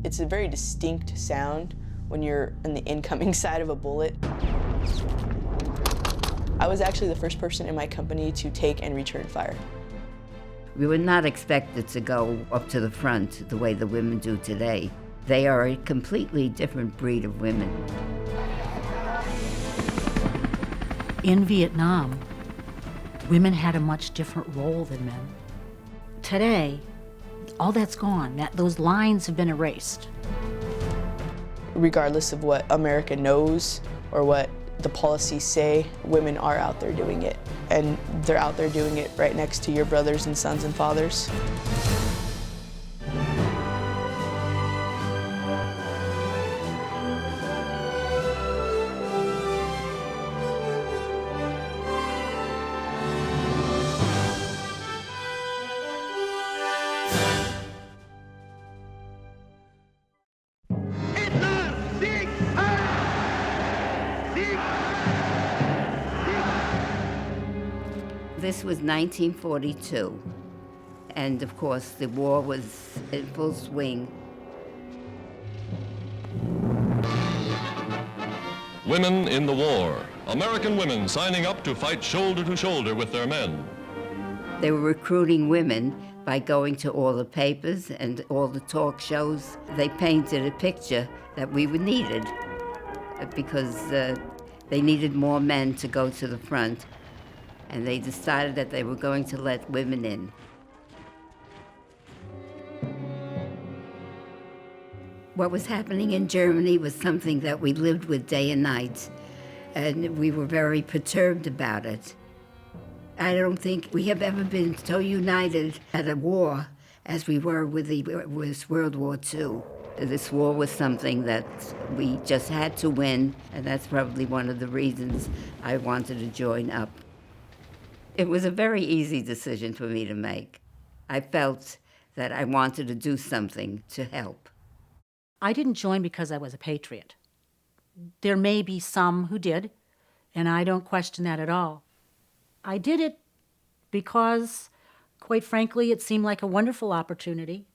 It's a very distinct sound when you're on the incoming side of a bullet. I was actually the first person in my company to take and return fire. We were not expected to go up to the front the way the women do today. They are a completely different breed of women. In Vietnam, women had a much different role than men. Today, all that's gone. Those lines have been erased. Regardless of what America knows or what the policies say, women are out there doing it. And they're out there doing it right next to your brothers and sons and fathers. This was 1942, and of course the war was in full swing. Women in the war. American women signing up to fight shoulder to shoulder with their men. They were recruiting women by going to all the papers and all the talk shows. They painted a picture that we were needed because they needed more men to go to the front. And they decided that they were going to let women in. What was happening in Germany was something that we lived with day and night, and we were very perturbed about it. I don't think we have ever been so united at a war as we were with World War II. This war was something that we just had to win, and that's probably one of the reasons I wanted to join up. It was a very easy decision for me to make. I felt that I wanted to do something to help. I didn't join because I was a patriot. There may be some who did, and I don't question that at all. I did it because, quite frankly, it seemed like a wonderful opportunity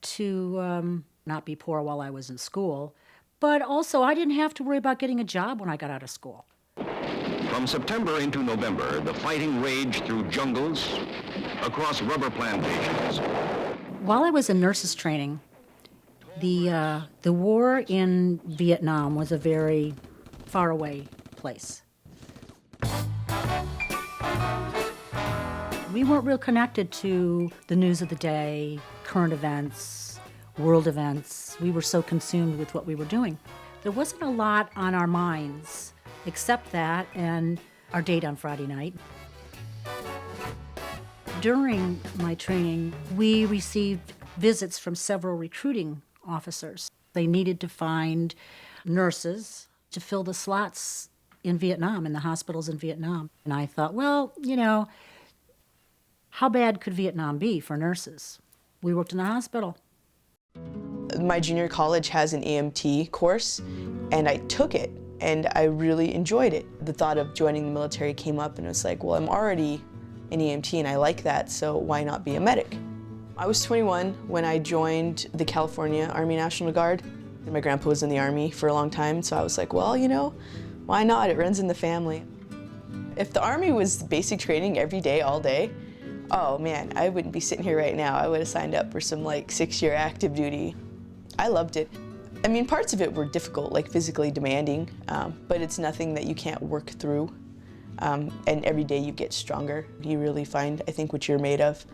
to not be poor while I was in school, but also I didn't have to worry about getting a job when I got out of school. From September into November, the fighting raged through jungles, across rubber plantations. While I was in nurses training, the war in Vietnam was a very faraway place. We weren't real connected to the news of the day, current events, world events. We were so consumed with what we were doing. There wasn't a lot on our minds except that and our date on Friday night. During my training, we received visits from several recruiting officers. They needed to find nurses to fill the slots in Vietnam, in the hospitals in Vietnam. And I thought, well, how bad could Vietnam be for nurses? We worked in the hospital. My junior college has an EMT course, and I took it. And I really enjoyed it. The thought of joining the military came up, and it was like, well, I'm already an EMT and I like that, so why not be a medic? I was 21 when I joined the California Army National Guard. My grandpa was in the Army for a long time, so I was like, well, why not? It runs in the family. If the Army was basic training every day, all day, oh man, I wouldn't be sitting here right now. I would have signed up for some 6-year active duty. I loved it. I mean, parts of it were difficult, physically demanding, but it's nothing that you can't work through. And every day you get stronger. You really find, I think, what you're made of.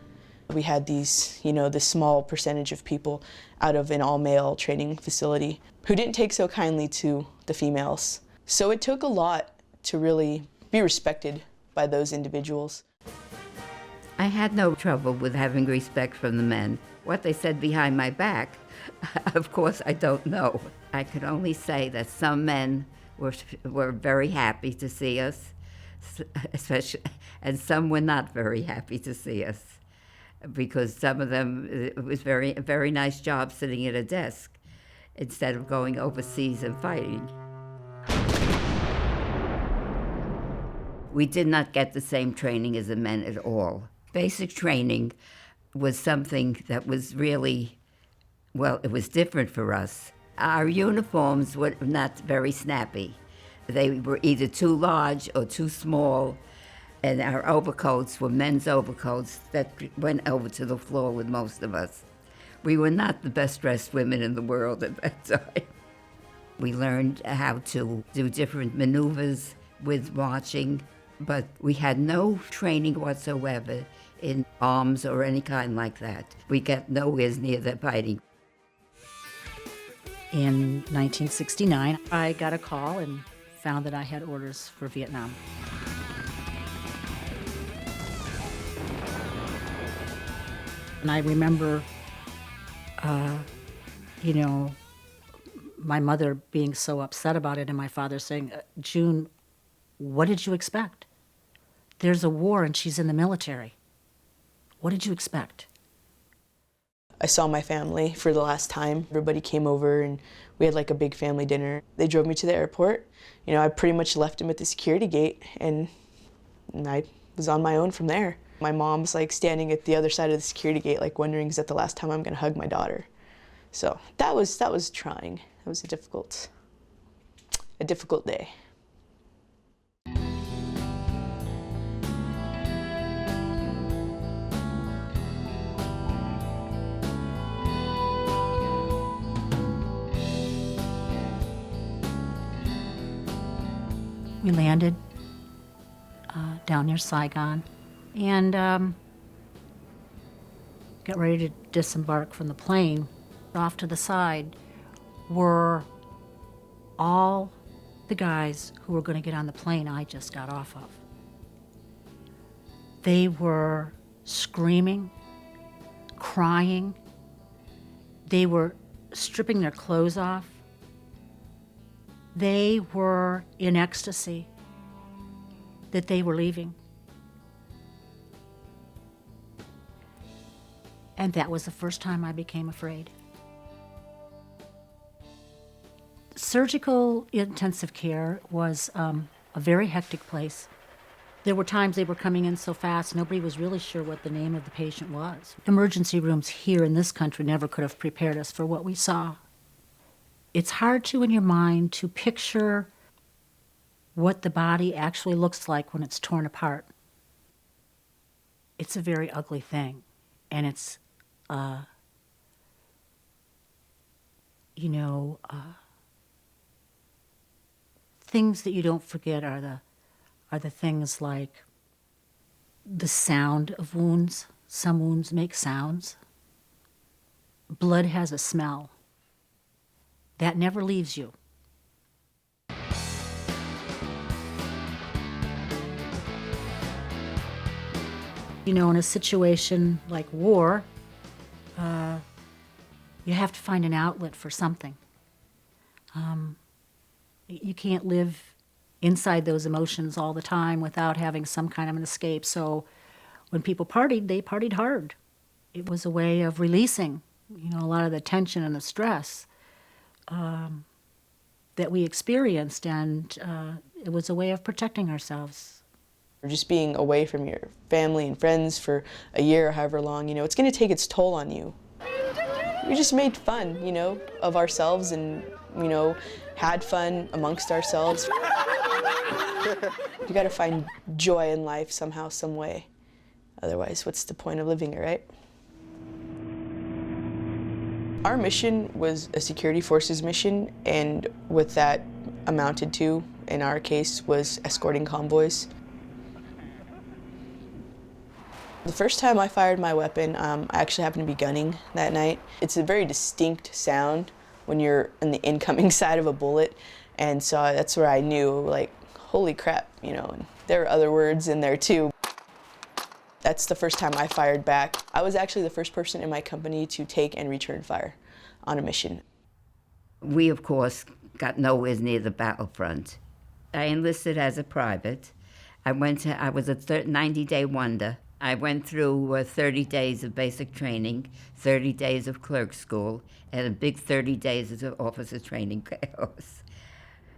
We had these, this small percentage of people out of an all-male training facility who didn't take so kindly to the females. So it took a lot to really be respected by those individuals. I had no trouble with having respect from the men. What they said behind my back, of course, I don't know. I could only say that some men were very happy to see us, especially, and some were not very happy to see us, because some of them, it was a very nice job sitting at a desk instead of going overseas and fighting. We did not get the same training as the men at all. Basic training was something that was really Well, it was different for us. Our uniforms were not very snappy. They were either too large or too small, and our overcoats were men's overcoats that went over to the floor with most of us. We were not the best-dressed women in the world at that time. We learned how to do different maneuvers with marching, but we had no training whatsoever in arms or any kind like that. We got nowhere near the fighting. In 1969, I got a call and found that I had orders for Vietnam. And I remember, my mother being so upset about it and my father saying, June, what did you expect? There's a war and she's in the military. What did you expect? I saw my family for the last time. Everybody came over and we had like a big family dinner. They drove me to the airport. I pretty much left him at the security gate and I was on my own from there. My mom's like standing at the other side of the security gate like wondering, is that the last time I'm gonna hug my daughter? So that was trying. That was a difficult day. We landed down near Saigon and got ready to disembark from the plane. Off to the side were all the guys who were going to get on the plane I just got off of. They were screaming, crying. They were stripping their clothes off. They were in ecstasy that they were leaving. And that was the first time I became afraid. Surgical intensive care was a very hectic place. There were times they were coming in so fast, nobody was really sure what the name of the patient was. Emergency rooms here in this country never could have prepared us for what we saw. It's hard to, in your mind, to picture what the body actually looks like when it's torn apart. It's a very ugly thing, and it's, things that you don't forget are the things like the sound of wounds. Some wounds make sounds. Blood has a smell. That never leaves you. In a situation like war, you have to find an outlet for something. You can't live inside those emotions all the time without having some kind of an escape. So when people partied, they partied hard. It was a way of releasing, a lot of the tension and the stress that we experienced, and it was a way of protecting ourselves. Just being away from your family and friends for a year or however long, it's going to take its toll on you. We just made fun, of ourselves and, had fun amongst ourselves. You got to find joy in life somehow, some way. Otherwise, what's the point of living it, right? Our mission was a security forces mission, and what that amounted to, in our case, was escorting convoys. The first time I fired my weapon, I actually happened to be gunning that night. It's a very distinct sound when you're on the incoming side of a bullet, and so that's where I knew, like, holy crap, and there were other words in there too. That's the first time I fired back. I was actually the first person in my company to take and return fire on a mission. We, of course, got nowhere near the battlefront. I enlisted as a private. I was a 90-day wonder. I went through 30 days of basic training, 30 days of clerk school, and a big 30 days of officer training course.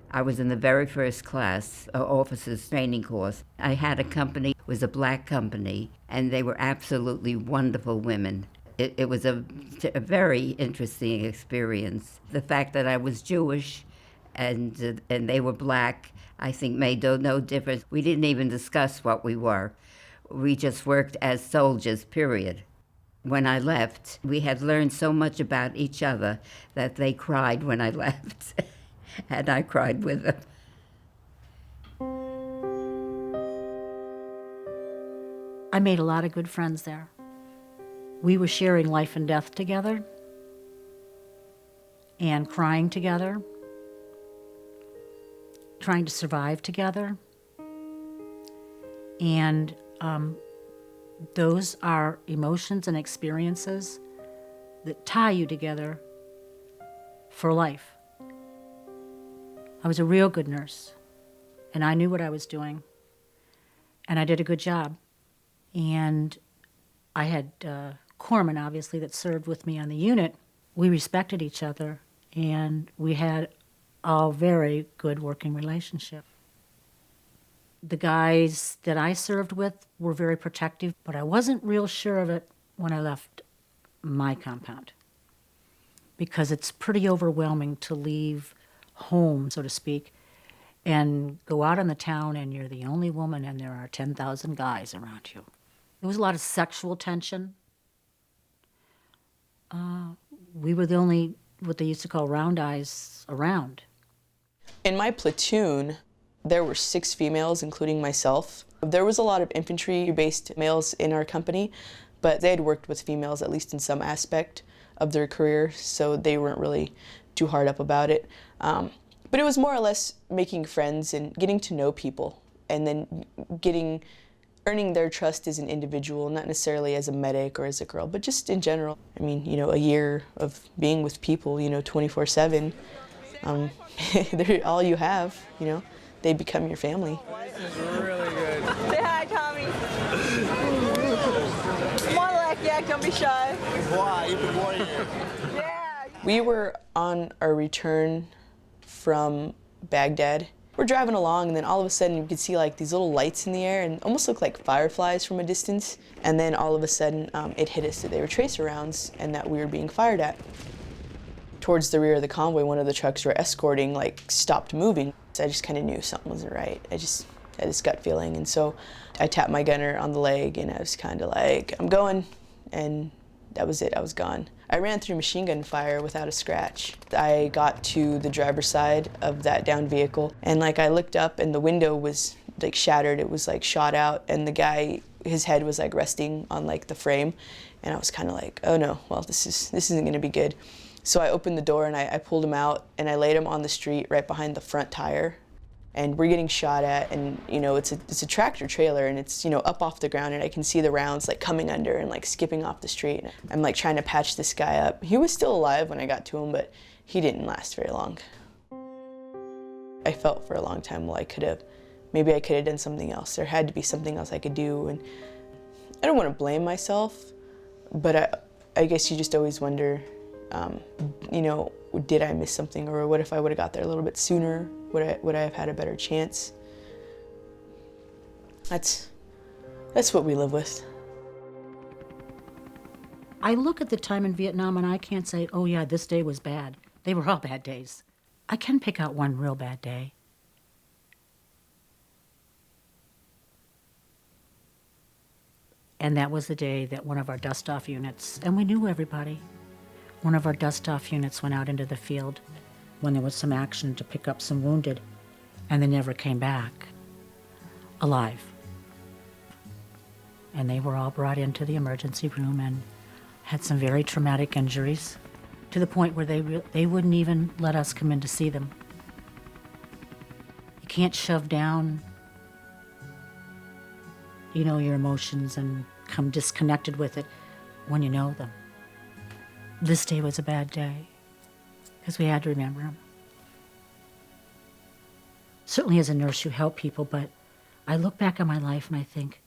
I was in the very first class, officers training course. I had a company, it was a black company, and they were absolutely wonderful women. It was a very interesting experience. The fact that I was Jewish and they were black, I think made no difference. We didn't even discuss what we were. We just worked as soldiers, period. When I left, we had learned so much about each other that they cried when I left, and I cried with them. I made a lot of good friends there. We were sharing life and death together and crying together, trying to survive together. And those are emotions and experiences that tie you together for life. I was a real good nurse, and I knew what I was doing, and I did a good job. And I had corpsmen, obviously, that served with me on the unit. We respected each other, and we had a very good working relationship. The guys that I served with were very protective, but I wasn't real sure of it when I left my compound, because it's pretty overwhelming to leave home, so to speak, and go out in the town and you're the only woman and there are 10,000 guys around you. There was a lot of sexual tension. We were the only, what they used to call round eyes around. In my platoon, there were 6 females, including myself. There was a lot of infantry-based males in our company, but they had worked with females at least in some aspect of their career, so they weren't really too hard up about it. But it was more or less making friends and getting to know people, and then earning their trust as an individual, not necessarily as a medic or as a girl, but just in general. I mean, you know, a year of being with people, you know, 24/7, they're all you have, you know. They become your family. This is really good. Say hi, Tommy. Come on, Yak, don't be shy. Why? You've been wanting it. Yeah. We were on our return from Baghdad. We're driving along, and then all of a sudden you could see like these little lights in the air and almost looked like fireflies from a distance. And then all of a sudden it hit us that they were tracer rounds and that we were being fired at. Towards the rear of the convoy, one of the trucks we were escorting like stopped moving. So I just kind of knew something wasn't right. I had this gut feeling, and so I tapped my gunner on the leg, and I was kind of like, I'm going, and that was it. I was gone. I ran through machine gun fire without a scratch. I got to the driver's side of that downed vehicle, and like I looked up, and the window was like shattered. It was like shot out, and the guy, his head was like resting on like the frame, and I was kind of like, oh no, well this isn't gonna be good. So I opened the door and I pulled him out and I laid him on the street right behind the front tire. And we're getting shot at, and you know it's a tractor trailer, and it's, you know, up off the ground, and I can see the rounds like coming under and like skipping off the street. I'm like trying to patch this guy up. He was still alive when I got to him, but he didn't last very long. I felt for a long time, well, maybe I could have done something else. There had to be something else I could do, and I don't want to blame myself, but I guess you just always wonder, you know, did I miss something, or what if I would have got there a little bit sooner? Would I have had a better chance? That's what we live with. I look at the time in Vietnam and I can't say, oh yeah, this day was bad. They were all bad days. I can pick out one real bad day. And that was the day that one of our dust-off units, and we knew everybody, one of our dust-off units went out into the field when there was some action to pick up some wounded, and they never came back alive. And they were all brought into the emergency room and had some very traumatic injuries, to the point where they wouldn't even let us come in to see them. You can't shove down, you know, your emotions and come disconnected with it when you know them. This day was a bad day, because we had to remember him. Certainly as a nurse you help people, but I look back on my life and I think,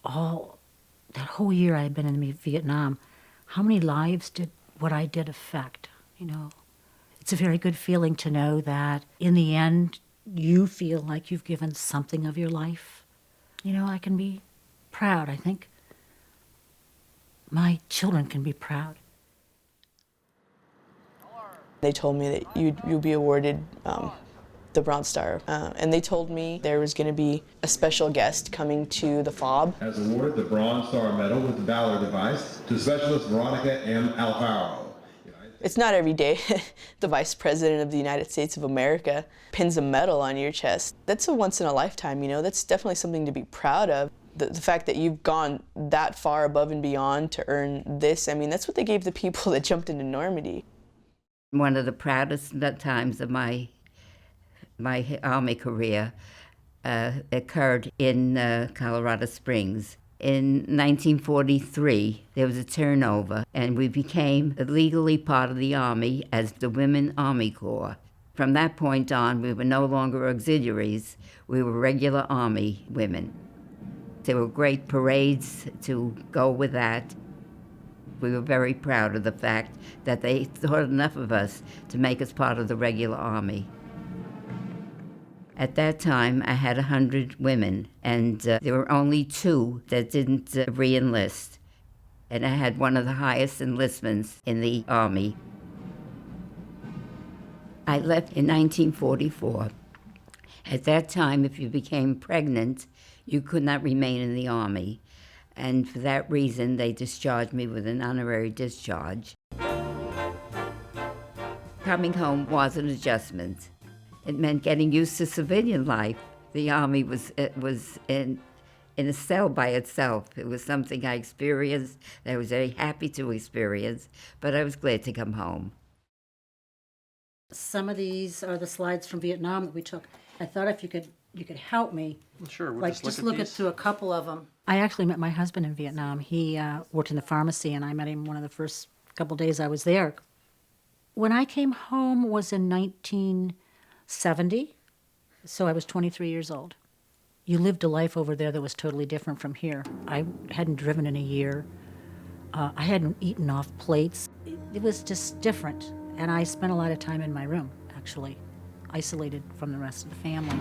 that whole year I had been in Vietnam, how many lives did what I did affect, you know? It's a very good feeling to know that in the end you feel like you've given something of your life. You know, I can be proud, I think. my children can be proud. They told me that you'll be awarded the Bronze Star, and they told me there was going to be a special guest coming to the FOB. Has awarded the Bronze Star Medal with the Valor Device to Specialist Veronica M. Alfaro. It's not every day the Vice President of the United States of America pins a medal on your chest. That's a once in a lifetime, you know. That's definitely something to be proud of. The fact that you've gone that far above and beyond to earn this, I mean, that's what they gave the people that jumped into Normandy. One of the proudest times of my Army career occurred in Colorado Springs. In 1943, there was a turnover, and we became legally part of the Army as the Women Army Corps. From that point on, we were no longer auxiliaries. We were regular Army women. There were great parades to go with that. We were very proud of the fact that they thought enough of us to make us part of the regular Army. At that time, I had 100 women, and there were only 2 that didn't re-enlist. And I had one of the highest enlistments in the Army. I left in 1944. At that time, if you became pregnant, you could not remain in the Army. And for that reason, they discharged me with an honorary discharge. Coming home was an adjustment. It meant getting used to civilian life. The Army was in a cell by itself. It was something I experienced, that I was very happy to experience, but I was glad to come home. Some of these are the slides from Vietnam that we took. I thought if you could help me, Sure, we'll like just look at through a couple of them. I actually met my husband in Vietnam. He worked in the pharmacy, and I met him one of the first couple days I was there. When I came home was in 1970, so I was 23 years old. You lived a life over there that was totally different from here. I hadn't driven in a year. I hadn't eaten off plates. It was just different, and I spent a lot of time in my room, actually, isolated from the rest of the family.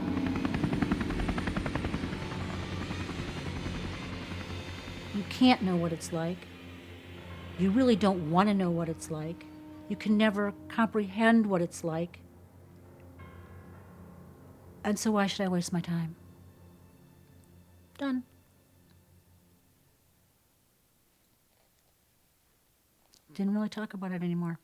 You can't know what it's like. You really don't want to know what it's like. You can never comprehend what it's like. And so why should I waste my time? Done. Didn't really talk about it anymore.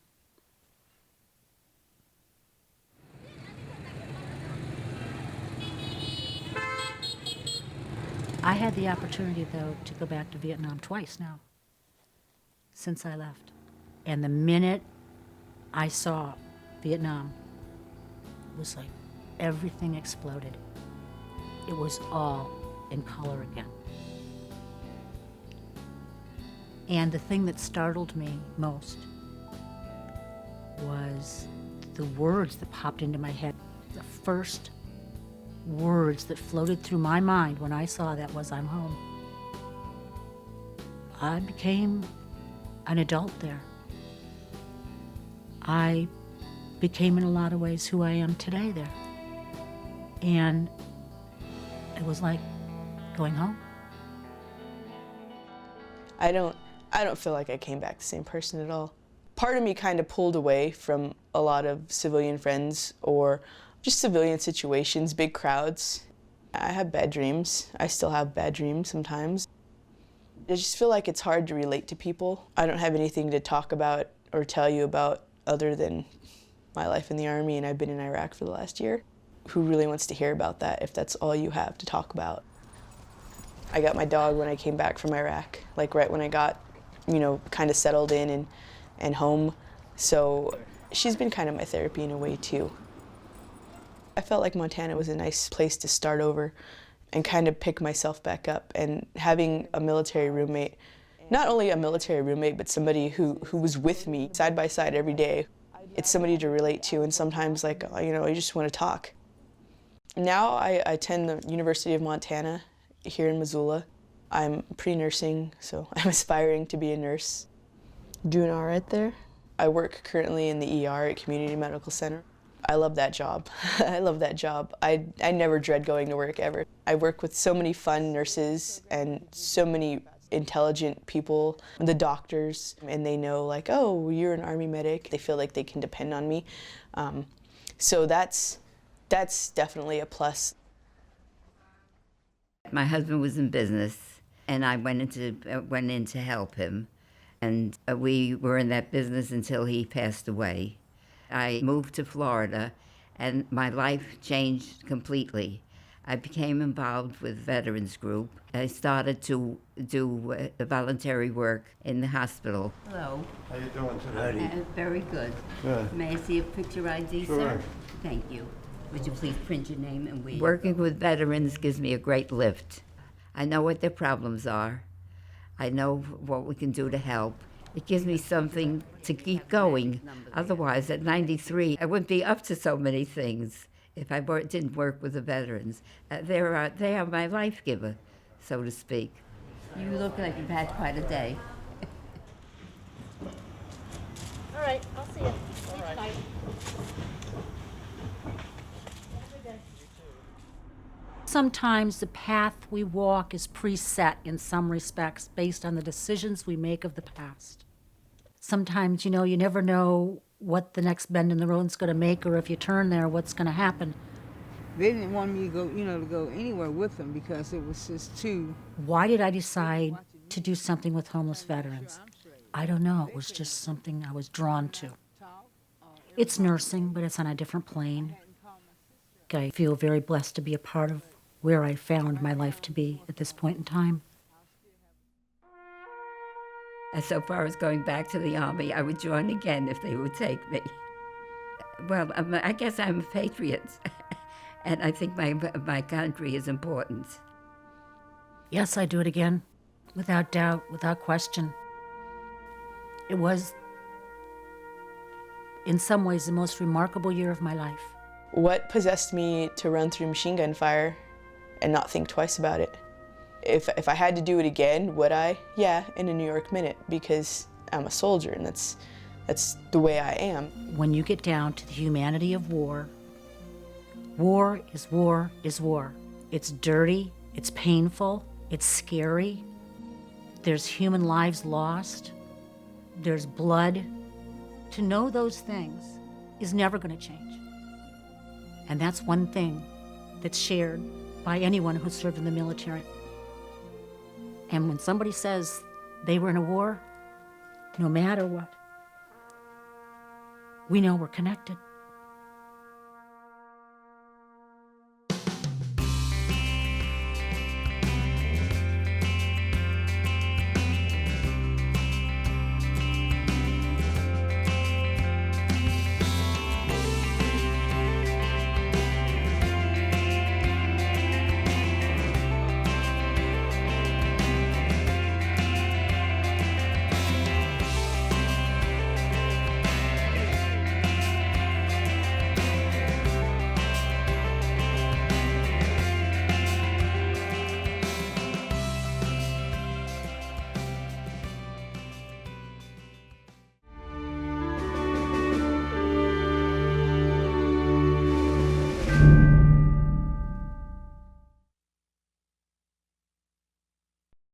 I had the opportunity, though, to go back to Vietnam twice now, since I left. And the minute I saw Vietnam, it was like everything exploded. It was all in color again. And the thing that startled me most was the words that popped into my head. The first words that floated through my mind when I saw that was, "I'm home." I became an adult there. I became in a lot of ways who I am today there. And it was like going home. I don't feel like I came back the same person at all. Part of me kind of pulled away from a lot of civilian friends or just civilian situations, big crowds. I have bad dreams. I still have bad dreams sometimes. I just feel like it's hard to relate to people. I don't have anything to talk about or tell you about other than my life in the Army, and I've been in Iraq for the last year. Who really wants to hear about that if that's all you have to talk about? I got my dog when I came back from Iraq, like right when I got, kind of settled in and home. So she's been kind of my therapy in a way too. I felt like Montana was a nice place to start over and kind of pick myself back up. And having a military roommate, not only a military roommate, but somebody who was with me side by side every day. It's somebody to relate to, and sometimes you just want to talk. Now I attend the University of Montana here in Missoula. I'm pre-nursing, so I'm aspiring to be a nurse. Doing all right there. I work currently in the ER at Community Medical Center. I love that job. I love that job. I never dread going to work ever. I work with so many fun nurses and so many intelligent people, the doctors, and they know like, oh, you're an Army medic. They feel like they can depend on me. So that's definitely a plus. My husband was in business, and I went in to help him, and we were in that business until he passed away. I moved to Florida, and my life changed completely. I became involved with Veterans Group. I started to do voluntary work in the hospital. Hello. How you doing today? Very good. Good. May I see a picture ID, Sure. sir? Thank you. Would you please print your name and we... Working with veterans gives me a great lift. I know what their problems are. I know what we can do to help. It gives me something to keep going. Otherwise, at 93, I wouldn't be up to so many things if I didn't work with the veterans. They are my life giver, so to speak. You look like you've had quite a day. All right, I'll see you. See you tonight. Sometimes the path we walk is preset in some respects based on the decisions we make of the past. Sometimes, you never know what the next bend in the road is going to make, or if you turn there, what's going to happen. They didn't want me to go, to go anywhere with them because it was just too... Why did I decide to do something with homeless veterans? I don't know. It was just something I was drawn to. It's nursing, but it's on a different plane. I feel very blessed to be a part of where I found my life to be at this point in time. So far as going back to the Army, I would join again if they would take me. Well, I guess I'm a patriot, and I think my country is important. Yes, I'd do it again, without doubt, without question. It was, in some ways, the most remarkable year of my life. What possessed me to run through machine gun fire and not think twice about it? If I had to do it again, would I? Yeah, in a New York Minute, because I'm a soldier and that's the way I am. When you get down to the humanity of war, war is war is war. It's dirty, it's painful, it's scary. There's human lives lost, there's blood. To know those things is never going to change. And that's one thing that's shared by anyone who served in the military. And when somebody says they were in a war, no matter what, we know we're connected.